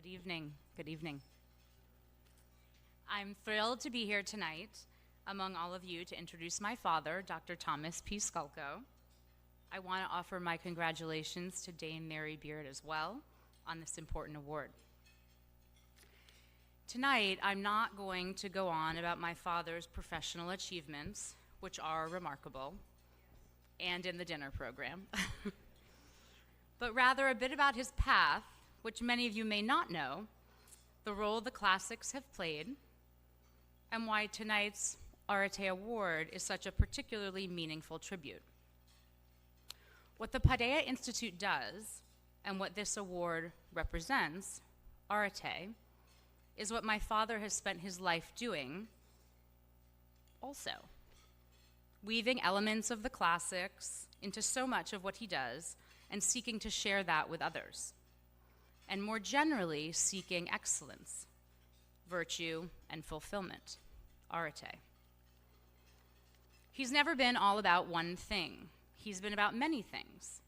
Good evening. Good evening. I'm thrilled to be here tonight among all of you to introduce my father, Dr. Thomas P. Sculco. I want to offer my congratulations to Dame Mary Beard as well on this important award. Tonight, I'm not going to go on about my father's professional achievements, which are remarkable, and in the dinner program, but rather a bit about his path, which many of you may not know, the role the classics have played, and why tonight's Arete Award is such a particularly meaningful tribute. What the Paideia Institute does, and what this award represents, Arete, is what my father has spent his life doing also, weaving elements of the classics into so much of what he does and seeking to share that with others, and more generally, seeking excellence, virtue, and fulfillment, Arete. He's never been all about one thing. He's been about many things.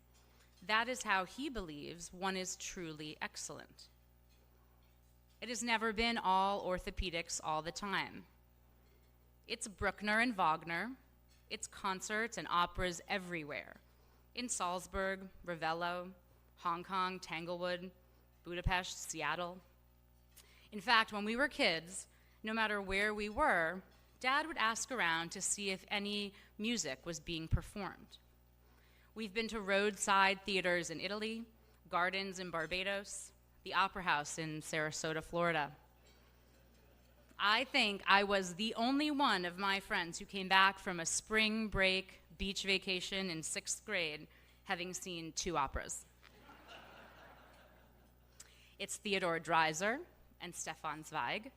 That is how he believes one is truly excellent. It has never been all orthopedics all the time. It's Bruckner and Wagner. It's concerts and operas everywhere. In Salzburg, Ravello, Hong Kong, Tanglewood, Budapest, Seattle. In fact, when we were kids, no matter where we were, Dad would ask around to see if any music was being performed. We've been to roadside theaters in Italy, gardens in Barbados, the Opera House in Sarasota, Florida. I think I was the only one of my friends who came back from a spring break beach vacation in 6th grade having seen 2 operas. It's Theodore Dreiser and Stefan Zweig.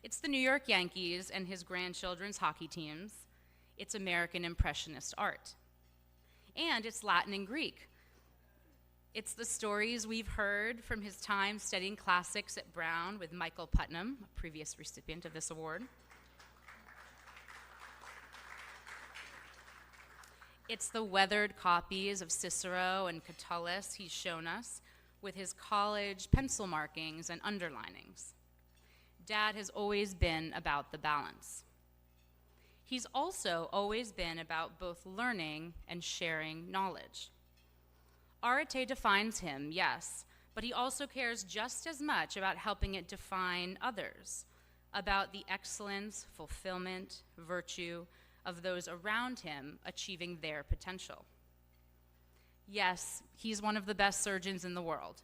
It's the New York Yankees and his grandchildren's hockey teams. It's American Impressionist art. And it's Latin and Greek. It's the stories we've heard from his time studying classics at Brown with Michael Putnam, a previous recipient of this award. It's the weathered copies of Cicero and Catullus he's shown us with his college pencil markings and underlinings. Dad has always been about the balance. He's also always been about both learning and sharing knowledge. Arete defines him, yes, but he also cares just as much about helping it define others, about the excellence, fulfillment, virtue of those around him achieving their potential. Yes, he's one of the best surgeons in the world.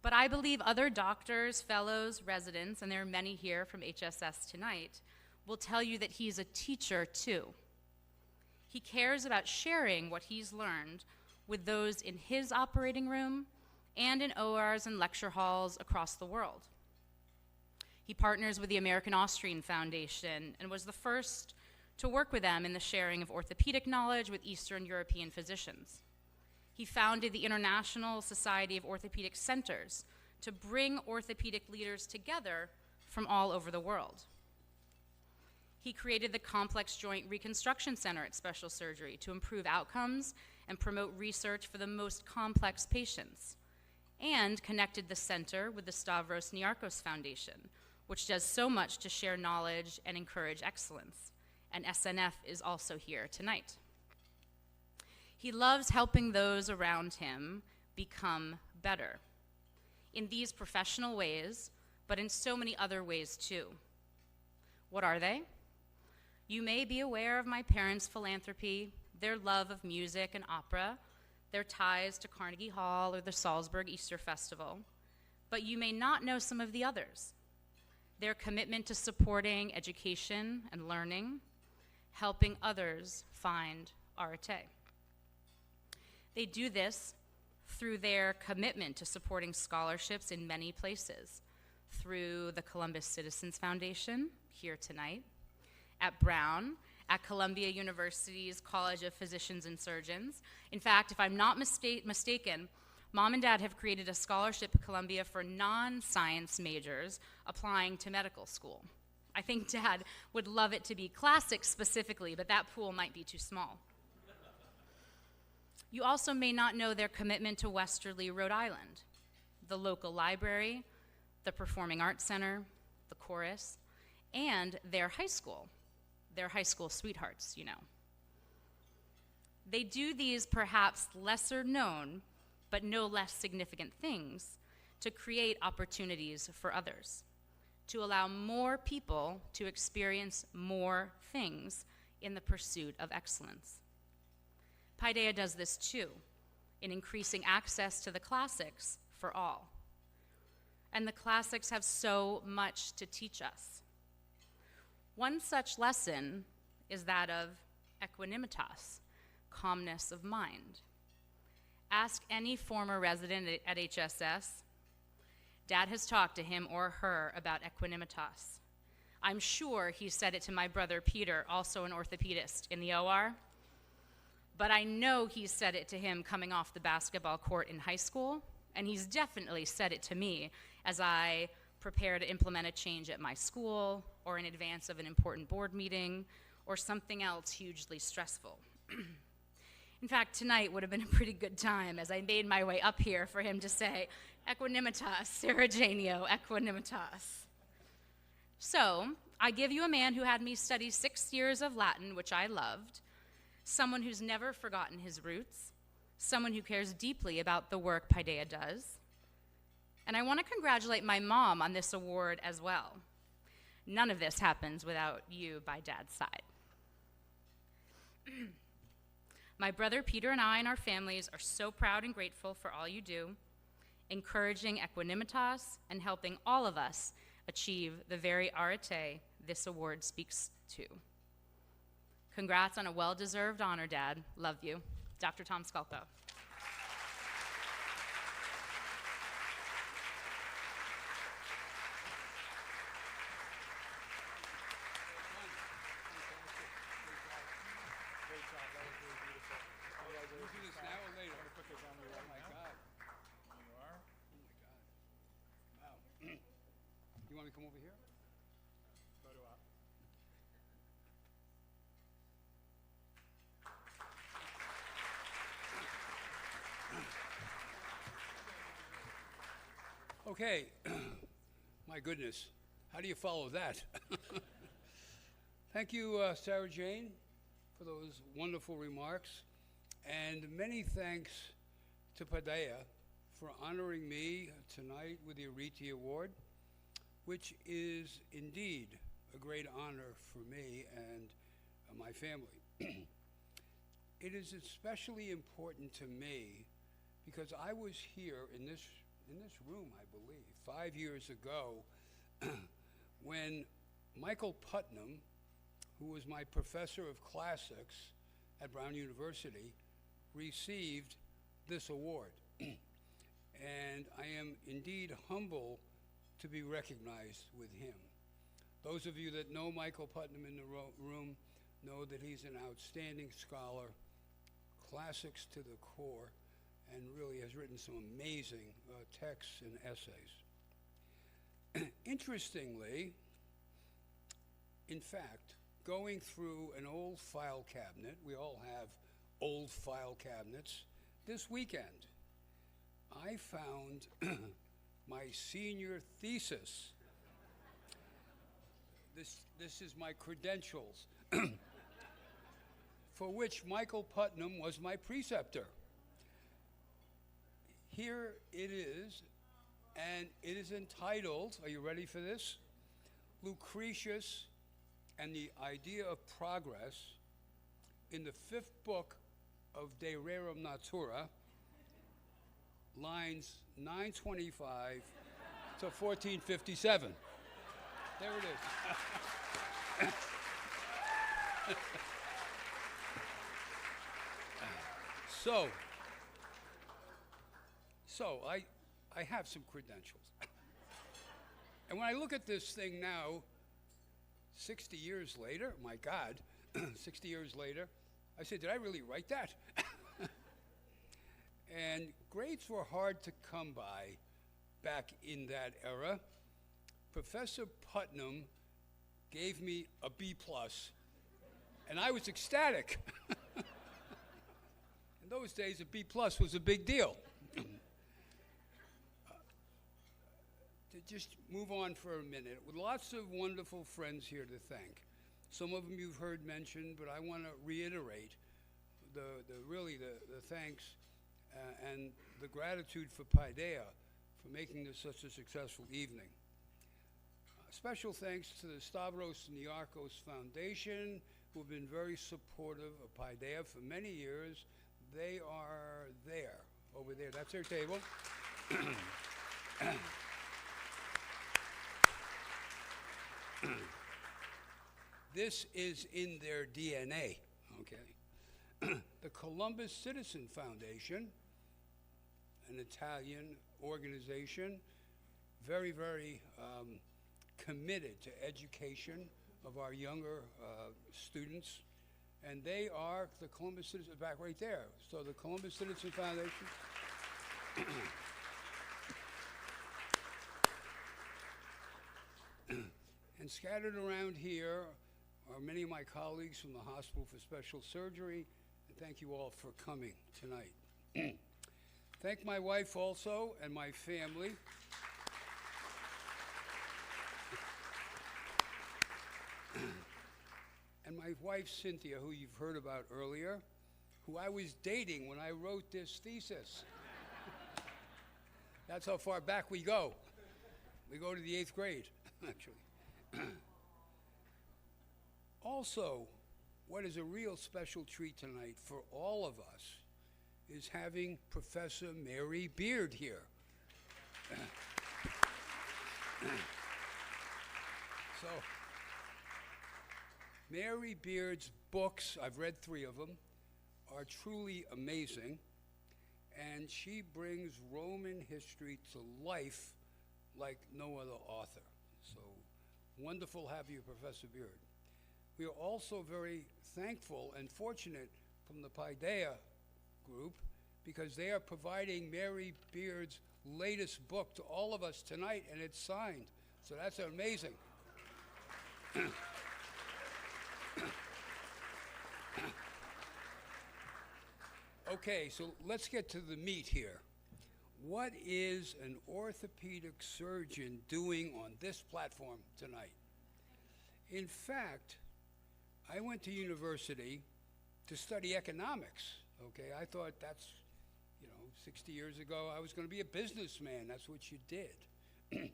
But I believe other doctors, fellows, residents, and there are many here from HSS tonight, will tell you that he's a teacher too. He cares about sharing what he's learned with those in his operating room and in ORs and lecture halls across the world. He partners with the American Austrian Foundation and was the first to work with them in the sharing of orthopedic knowledge with Eastern European physicians. He founded the International Society of Orthopedic Centers to bring orthopedic leaders together from all over the world. He created the Complex Joint Reconstruction Center at Special Surgery to improve outcomes and promote research for the most complex patients, and connected the center with the Stavros Niarchos Foundation, which does so much to share knowledge and encourage excellence. And SNF is also here tonight. He loves helping those around him become better in these professional ways, but in so many other ways too. What are they? You may be aware of my parents' philanthropy, their love of music and opera, their ties to Carnegie Hall or the Salzburg Easter Festival, but you may not know some of the others. Their commitment to supporting education and learning, helping others find Arete. They do this through their commitment to supporting scholarships in many places, through the Columbus Citizens Foundation, here tonight, at Brown, at Columbia University's College of Physicians and Surgeons. In fact, if I'm not mistaken, Mom and Dad have created a scholarship at Columbia for non-science majors applying to medical school. I think Dad would love it to be classics specifically, but that pool might be too small. You also may not know their commitment to Westerly, Rhode Island. the local library, the Performing Arts Center, the chorus, and their high school sweethearts, you know. They do these perhaps lesser known, but no less significant things to create opportunities for others, to allow more people to experience more things in the pursuit of excellence. Paideia does this too, in increasing access to the classics for all. And the classics have so much to teach us. One such lesson is that of equanimitas, calmness of mind. Ask any former resident at HSS. Dad has talked to him or her about equanimitas. I'm sure he said it to my brother Peter, also an orthopedist, in the OR. But I know he said it to him coming off the basketball court in high school, and he's definitely said it to me as I prepare to implement a change at my school, or in advance of an important board meeting, or something else hugely stressful. In fact, tonight would have been a pretty good time as I made my way up here for him to say, equanimitas, Saragenio, equanimitas. So, I give you a man who had me study 6 years of Latin, which I loved, someone who's never forgotten his roots, someone who cares deeply about the work Paideia does. And I want to congratulate my mom on this award as well. None of this happens without you by Dad's side. My brother Peter and I and our families are so proud and grateful for all you do, encouraging equanimitas and helping all of us achieve the very arete this award speaks to. Congrats on a well-deserved honor, Dad. Love you. Dr. Tom Sculco. Come over here? Photo op. Okay, my goodness, how do you follow that? Thank you, Sarah Jane, for those wonderful remarks, and many thanks to Paideia for honoring me tonight with the Arete Award, which is indeed a great honor for me and my family. It is especially important to me because I was here in this room, I believe, 5 years ago when Michael Putnam, who was my professor of classics at Brown University, received this award. And I am indeed humble to be recognized with him. Those of you that know Michael Putnam in the room know that he's an outstanding scholar, classics to the core, and really has written some amazing texts and essays. Interestingly, in fact, going through an old file cabinet, we all have old file cabinets, this weekend, I found my senior thesis. This is my credentials, for which Michael Putnam was my preceptor. Here it is, and it is entitled, are you ready for this? Lucretius and the Idea of Progress, in the 5th book of De Rerum Natura, lines 925 to 1457. There it is. So I have some credentials. And when I look at this thing now, 60 years later, my God, 60 years later, I said, did I really write that? And grades were hard to come by back in that era. Professor Putnam gave me a B+, and I was ecstatic. In those days, a B+ was a big deal. just move on for a minute with lots of wonderful friends here to thank. Some of them you've heard mentioned, but I want to reiterate the thanks and the gratitude for Paideia for making this such a successful evening. Special thanks to the Stavros Niarchos Foundation, who have been very supportive of Paideia for many years. They are there, over there. That's their table. This is in their DNA, okay? The Columbus Citizen Foundation, an Italian organization, very, very committed to education of our younger students. And they are the Columbus Citizen, back right there. So the Columbus Citizen Foundation. And scattered around here are many of my colleagues from the Hospital for Special Surgery. And thank you all for coming tonight. Thank my wife also and my family. And my wife, Cynthia, who you've heard about earlier, who I was dating when I wrote this thesis. That's how far back we go. We go to the 8th grade, actually. Also, what is a real special treat tonight for all of us is having Professor Mary Beard here. So, Mary Beard's books, I've read 3 of them, are truly amazing, and she brings Roman history to life like no other author. So, wonderful to have you, Professor Beard. We are also very thankful and fortunate from the Paideia group because they are providing Mary Beard's latest book to all of us tonight, and it's signed. So that's amazing. Okay, so let's get to the meat here. What is an orthopedic surgeon doing on this platform tonight? In fact, I went to university to study economics, okay? I thought that's, 60 years ago, I was going to be a businessman. That's what you did.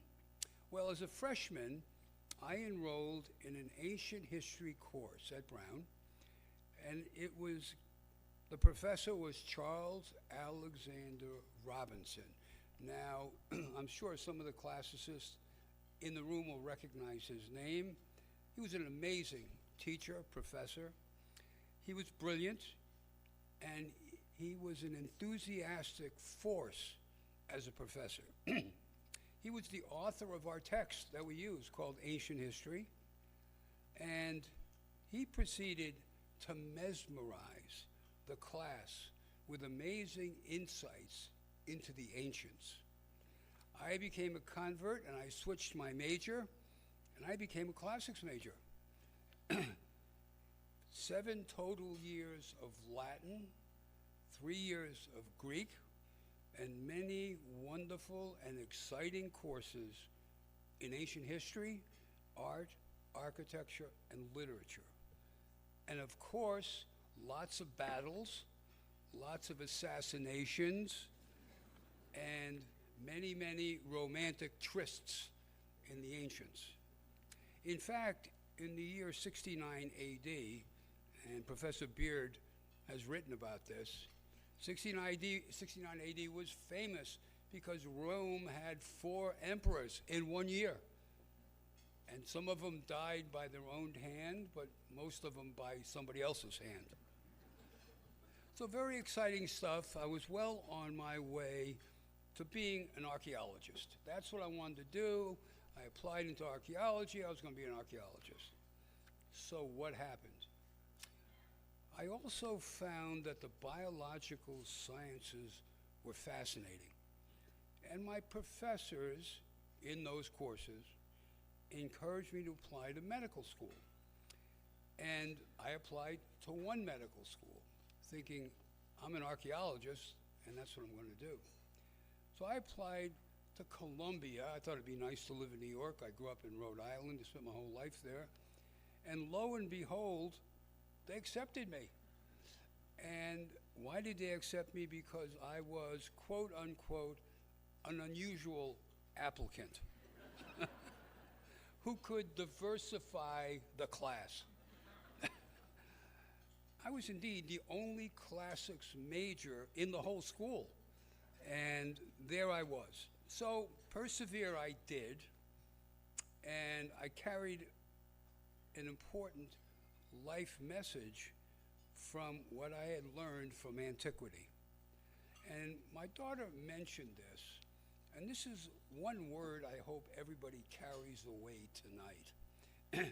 Well, as a freshman, I enrolled in an ancient history course at Brown, and the professor was Charles Alexander Robinson. Now, I'm sure some of the classicists in the room will recognize his name. He was an amazing teacher, professor. He was brilliant, and he was an enthusiastic force as a professor. He was the author of our text that we use called Ancient History, and he proceeded to mesmerize the class with amazing insights into the ancients. I became a convert, and I switched my major, and I became a classics major. 7 total years of Latin, 3 years of Greek, and many wonderful and exciting courses in ancient history, art, architecture, and literature. And of course, lots of battles, lots of assassinations, and many, many romantic trysts in the ancients. In fact, in the year 69 AD, and Professor Beard has written about this, 69 AD was famous because Rome had 4 emperors in 1 year. And some of them died by their own hand, but most of them by somebody else's hand. So very exciting stuff. I was well on my way to being an archaeologist. That's what I wanted to do. I applied into archaeology. I was going to be an archaeologist. So what happened? I also found that the biological sciences were fascinating. And my professors in those courses encouraged me to apply to medical school. And I applied to one medical school, thinking I'm an archaeologist, and that's what I'm going to do. So I applied to Columbia. I thought it'd be nice to live in New York. I grew up in Rhode Island. I spent my whole life there. And lo and behold, they accepted me. And why did they accept me? Because I was, quote unquote, an unusual applicant who could diversify the class. I was indeed the only classics major in the whole school. And there I was. So persevere I did, and I carried an important life message from what I had learned from antiquity. And my daughter mentioned this, and this is one word I hope everybody carries away tonight.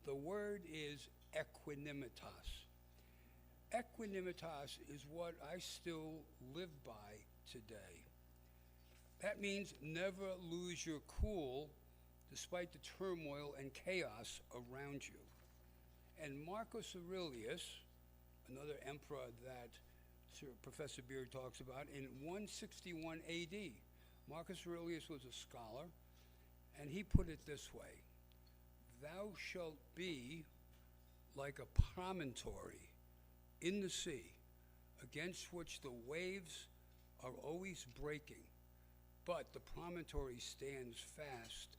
The word is equanimitas. Equanimitas is what I still live by today. That means never lose your cool despite the turmoil and chaos around you. And Marcus Aurelius, another emperor that Professor Beard talks about, in 161 AD, Marcus Aurelius was a scholar, and he put it this way: "Thou shalt be like a promontory in the sea, against which the waves are always breaking, but the promontory stands fast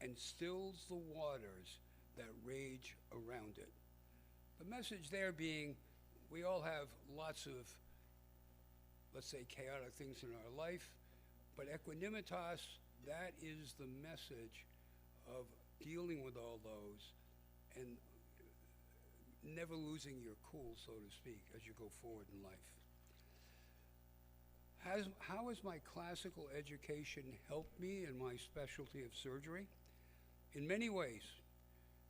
and stills the waters that rage around it." The message there being, we all have lots of, let's say, chaotic things in our life, but equanimitas, that is the message of dealing with all those and never losing your cool, so to speak, as you go forward in life. How has my classical education helped me in my specialty of surgery? In many ways.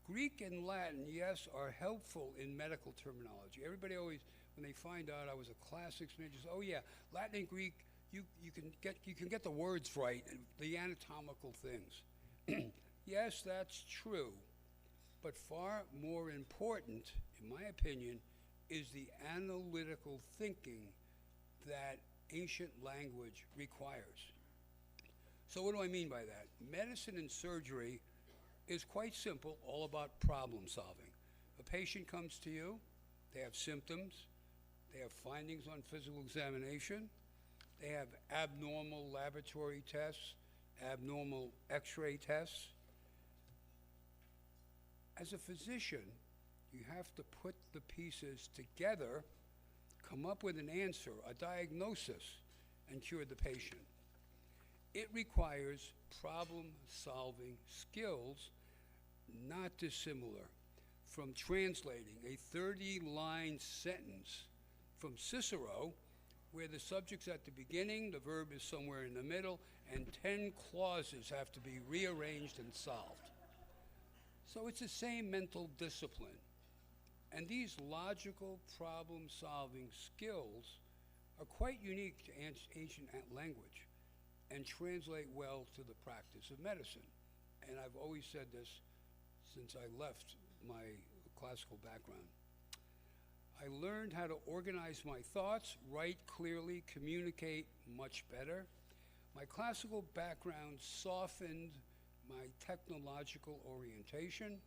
Greek and Latin, yes, are helpful in medical terminology. Everybody always, when they find out I was a classics major, says, "Oh yeah, Latin and Greek, you can get the words right, the anatomical things." Yes, that's true. But far more important, in my opinion, is the analytical thinking that ancient language requires. So what do I mean by that? Medicine and surgery is quite simple, all about problem solving. A patient comes to you, they have symptoms, they have findings on physical examination, they have abnormal laboratory tests, abnormal x-ray tests. As a physician, you have to put the pieces together, come up with an answer, a diagnosis, and cure the patient. It requires problem-solving skills not dissimilar from translating a 30-line sentence from Cicero, where the subject's at the beginning, the verb is somewhere in the middle, and 10 clauses have to be rearranged and solved. So it's the same mental discipline. And these logical problem-solving skills are quite unique to ancient language and translate well to the practice of medicine. And I've always said this since I left my classical background. I learned how to organize my thoughts, write clearly, communicate much better. My classical background softened my technological orientation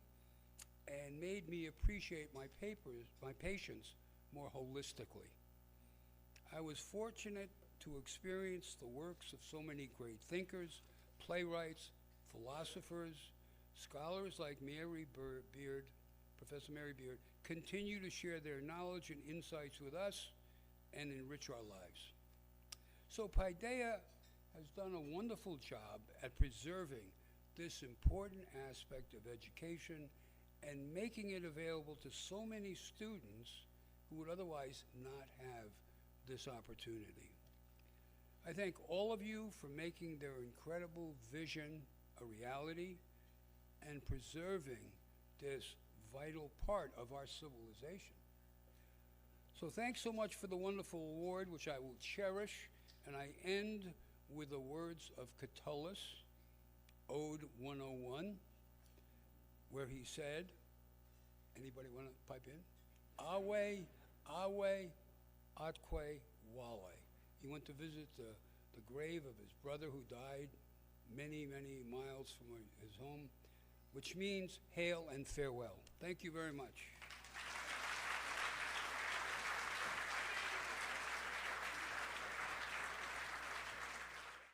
and made me appreciate my patients more holistically. I was fortunate to experience the works of so many great thinkers, playwrights, philosophers, scholars like Professor Mary Beard, continue to share their knowledge and insights with us and enrich our lives. So Paideia has done a wonderful job at preserving this important aspect of education and making it available to so many students who would otherwise not have this opportunity. I thank all of you for making their incredible vision a reality and preserving this vital part of our civilization. So thanks so much for the wonderful award, which I will cherish, and I end with the words of Catullus, Ode 101, where he said, anybody want to pipe in? Awe, awe, atque, wale. He went to visit the the grave of his brother who died many, many miles from his home, which means hail and farewell. Thank you very much.